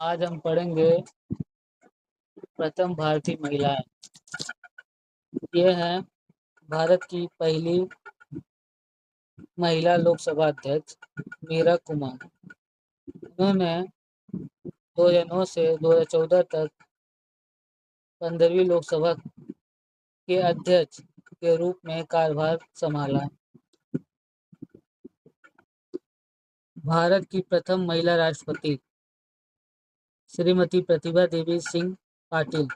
आज हम पढ़ेंगे प्रथम भारतीय महिलाएं। ये हैं भारत की पहली महिला लोकसभा अध्यक्ष मीरा कुमार। उन्होंने 2009 से 2014 तक 15वीं लोकसभा के अध्यक्ष के रूप में कार्यभार संभाला। भारत की प्रथम महिला राष्ट्रपति श्रीमती प्रतिभा देवी सिंह पाटिल।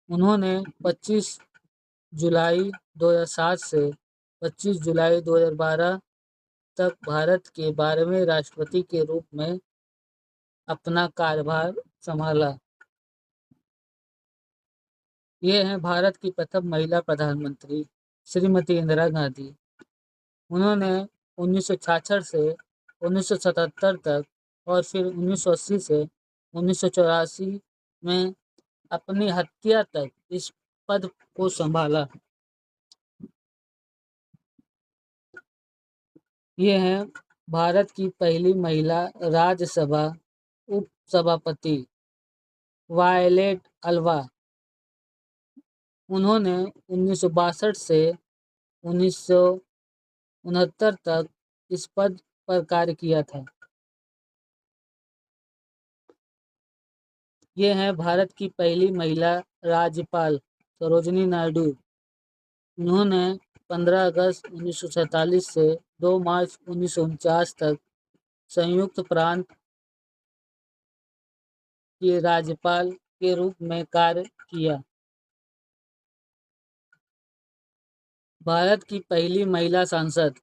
उन्होंने 25 जुलाई 2007 से 25 जुलाई 2012 तक भारत के 12वें राष्ट्रपति के रूप में अपना कार्यभार संभाला। ये हैं भारत की प्रथम महिला प्रधानमंत्री श्रीमती इंदिरा गांधी। उन्होंने 1966 से 1977 तक और फिर 1980 से 1984 में अपनी हत्या तक इस पद को संभाला। ये हैं भारत की पहली महिला राज्यसभा उपसभापति वायलेट अल्वा। उन्होंने 1962 से 1969 तक इस पद पर कार्य किया था। ये हैं भारत की पहली महिला राज्यपाल सरोजिनी नायडू। उन्होंने 15 अगस्त 1947 से 2 मार्च 1949 तक संयुक्त प्रांत के राज्यपाल के रूप में कार्य किया। भारत की पहली महिला सांसद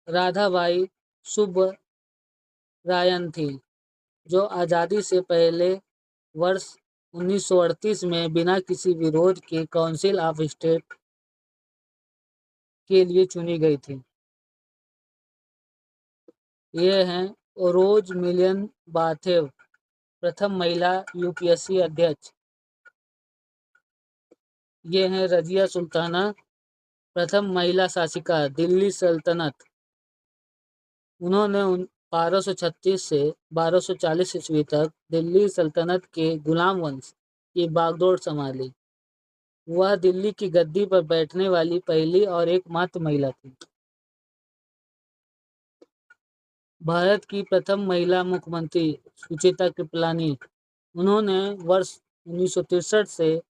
राधाबाई सुब्बरायन थी, जो आज़ादी से पहले वर्ष 1938 में बिना किसी विरोध के काउंसिल ऑफ स्टेट के लिए चुनी गई थी। ये हैं रोज मिलियन बाथेव, प्रथम महिला यूपीएससी अध्यक्ष। ये हैं रजिया सुल्ताना, प्रथम महिला शासिका दिल्ली सल्तनत। उन्होंने 1236 से 1240 ईस्वी तक दिल्ली सल्तनत के गुलाम वंश की बागडोर संभाली। वह दिल्ली की गद्दी पर बैठने वाली पहली और एकमात्र महिला थी। भारत की प्रथम महिला मुख्यमंत्री सुचेता कृपलानी। उन्होंने वर्ष 1963 से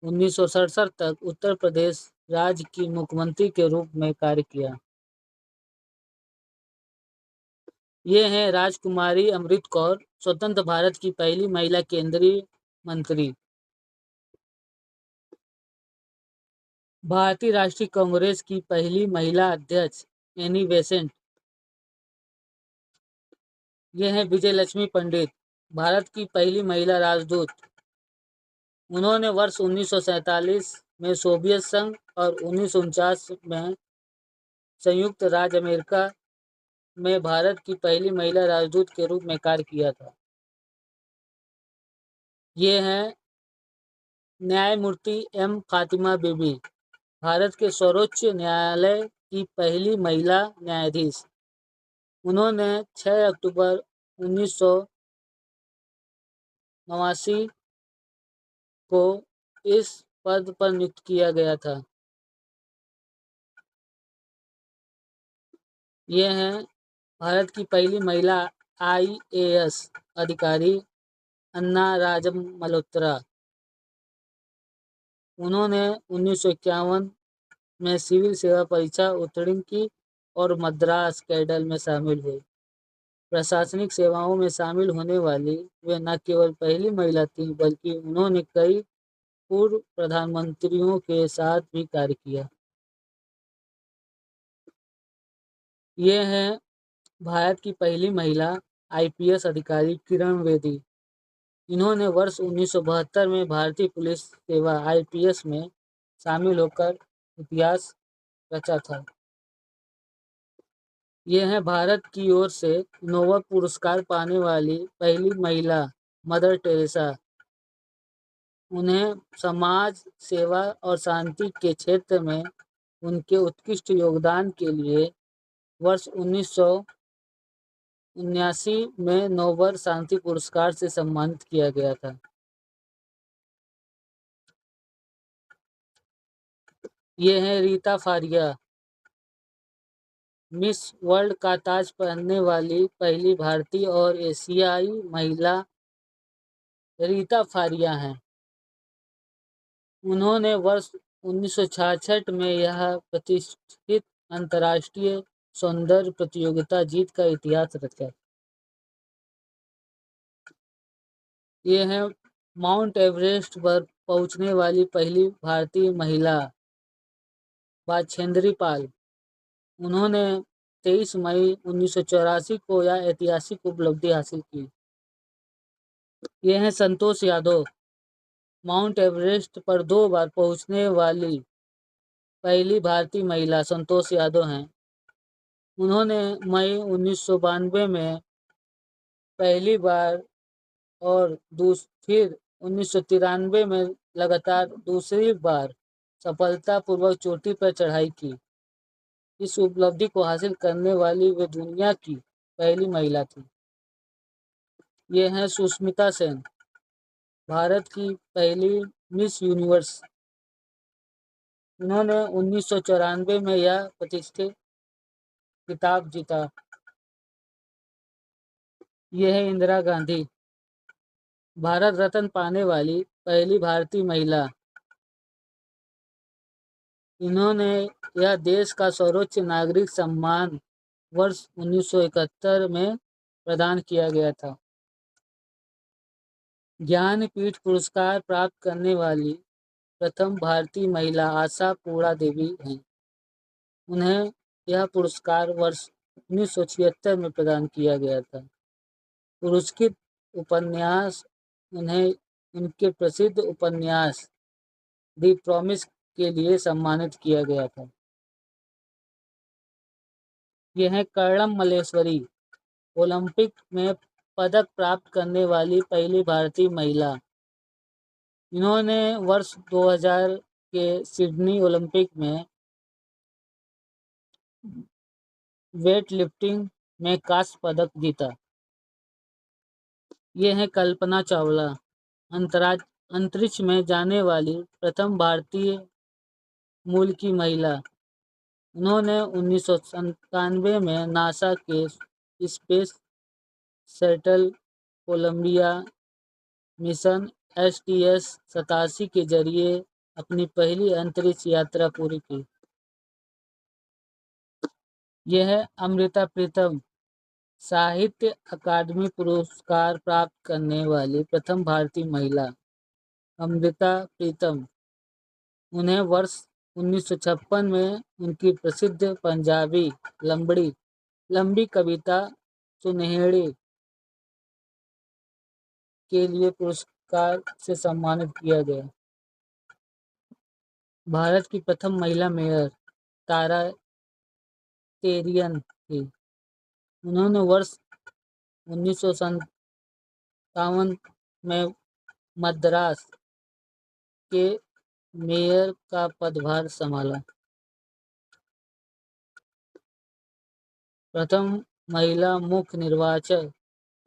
1967 तक उत्तर प्रदेश राज्य की मुख्यमंत्री के रूप में कार्य किया। ये हैं राजकुमारी अमृत कौर, स्वतंत्र भारत की पहली महिला केंद्रीय मंत्री। भारतीय राष्ट्रीय कांग्रेस की पहली महिला अध्यक्ष एनी बेसेंट। ये हैं विजय लक्ष्मी पंडित, भारत की पहली महिला राजदूत। उन्होंने वर्ष 1947 में सोवियत संघ और 1949 में संयुक्त राज्य अमेरिका में भारत की पहली महिला राजदूत के रूप में कार्य किया था। ये हैं न्यायमूर्ति एम फातिमा बीबी, भारत के सर्वोच्च न्यायालय की पहली महिला न्यायाधीश। उन्होंने 6 अक्टूबर 1989 को इस पद पर नियुक्त किया गया था। ये हैं भारत की पहली महिला आईएएस अधिकारी अन्ना राजम मल्होत्रा। उन्होंने 1951 में सिविल सेवा परीक्षा उत्तीर्ण की और मद्रास कैडर में शामिल हुए। प्रशासनिक सेवाओं में शामिल होने वाली वे न केवल पहली महिला थीं, बल्कि उन्होंने कई पूर्व प्रधानमंत्रियों के साथ भी कार्य किया। ये हैं भारत की पहली महिला आईपीएस अधिकारी किरण बेदी। इन्होंने वर्ष 1972 में भारतीय पुलिस सेवा आईपीएस में शामिल होकर इतिहास रचा था। ये हैं भारत की ओर से नोबेल पुरस्कार पाने वाली पहली महिला मदर टेरेसा। उन्हें समाज सेवा और शांति के क्षेत्र में उनके उत्कृष्ट योगदान के लिए वर्ष 1979 में नोबेल शांति पुरस्कार से सम्मानित किया गया था। ये है रीता फारिया, मिस वर्ल्ड का ताज पहनने वाली पहली भारतीय और एशियाई महिला रीता फारिया हैं। उन्होंने वर्ष 1966 में यह प्रतिष्ठित अंतर्राष्ट्रीय सौंदर्य प्रतियोगिता जीत का इतिहास रचा। ये है माउंट एवरेस्ट पर पहुंचने वाली पहली भारतीय महिला बाछेंद्री पाल। उन्होंने 23 मई 1984 को यह ऐतिहासिक उपलब्धि हासिल की। ये हैं संतोष यादव, माउंट एवरेस्ट पर 2 बार पहुंचने वाली पहली भारतीय महिला संतोष यादव हैं। उन्होंने मई 1992 में पहली बार और फिर 1993 में लगातार दूसरी बार सफलतापूर्वक चोटी पर चढ़ाई की। इस उपलब्धि को हासिल करने वाली वे दुनिया की पहली महिला थी। ये हैं सुष्मिता सेन, भारत की पहली मिस यूनिवर्स। उन्होंने 1994 में यह प्रतिष्ठित खिताब जीता। यह है इंदिरा गांधी, भारत रत्न पाने वाली पहली भारतीय महिला। इन्होंने यह देश का सर्वोच्च नागरिक सम्मान वर्ष 1971 में प्रदान किया गया था। ज्ञानपीठ पुरस्कार प्राप्त करने वाली प्रथम भारतीय महिला आशा पूर्णा देवी हैं। उन्हें यह पुरस्कार वर्ष 1976 में प्रदान किया गया था। पुरस्कृत उपन्यास उन्हें उनके प्रसिद्ध उपन्यास द प्रॉमिस के लिए सम्मानित किया गया था। यह है कर्णम मल्लेश्वरी, ओलंपिक में पदक प्राप्त करने वाली पहली भारतीय महिला। इन्होंने वर्ष 2000 के सिडनी ओलंपिक में वेट लिफ्टिंग में कांस्य पदक जीता। ये है कल्पना चावला, अंतरिक्ष में जाने वाली प्रथम भारतीय मूल की महिला। उन्होंने 1997 में नासा के space shuttle Columbia mission STS-87 के जरिए अपनी पहली अंतरिक्ष यात्रा पूरी की। यह है अमृता प्रीतम, साहित्य अकादमी पुरस्कार प्राप्त करने वाली प्रथम भारतीय महिला। अमृता प्रीतम, उन्हें वर्ष 1956 में उनकी प्रसिद्ध पंजाबी लंबी कविता सुनहरे के लिए पुरस्कार से सम्मानित किया गया। भारत की प्रथम महिला मेयर तारा टेरियन थी। उन्होंने वर्ष 1957 में मद्रास के मेयर का पदभार संभाला। प्रथम महिला मुख्य निर्वाचन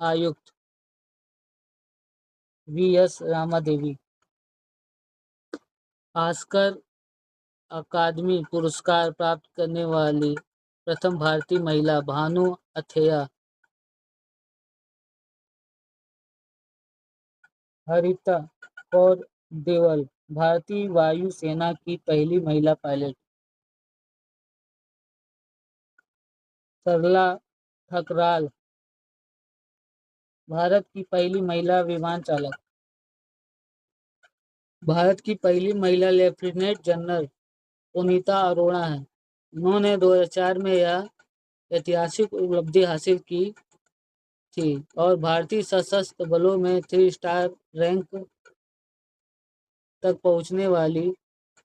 आयुक्त VS रामादेवी। ऑस्कर अकादमी पुरस्कार प्राप्त करने वाली प्रथम भारतीय महिला भानु अथैया। हरिता कौर देवल, भारतीय वायु सेना की पहली महिला पायलट। सरला ठकराल, भारत की पहली महिला विमान चालक। भारत की पहली महिला लेफ्टिनेंट जनरल पुनीता अरोड़ा है। उन्होंने 2004 में यह ऐतिहासिक उपलब्धि हासिल की थी और भारतीय सशस्त्र बलों में 3 स्टार रैंक तक पहुंचने वाली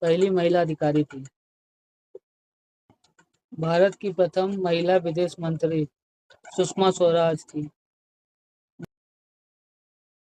पहली महिला अधिकारी थी। भारत की प्रथम महिला विदेश मंत्री सुषमा स्वराज थी।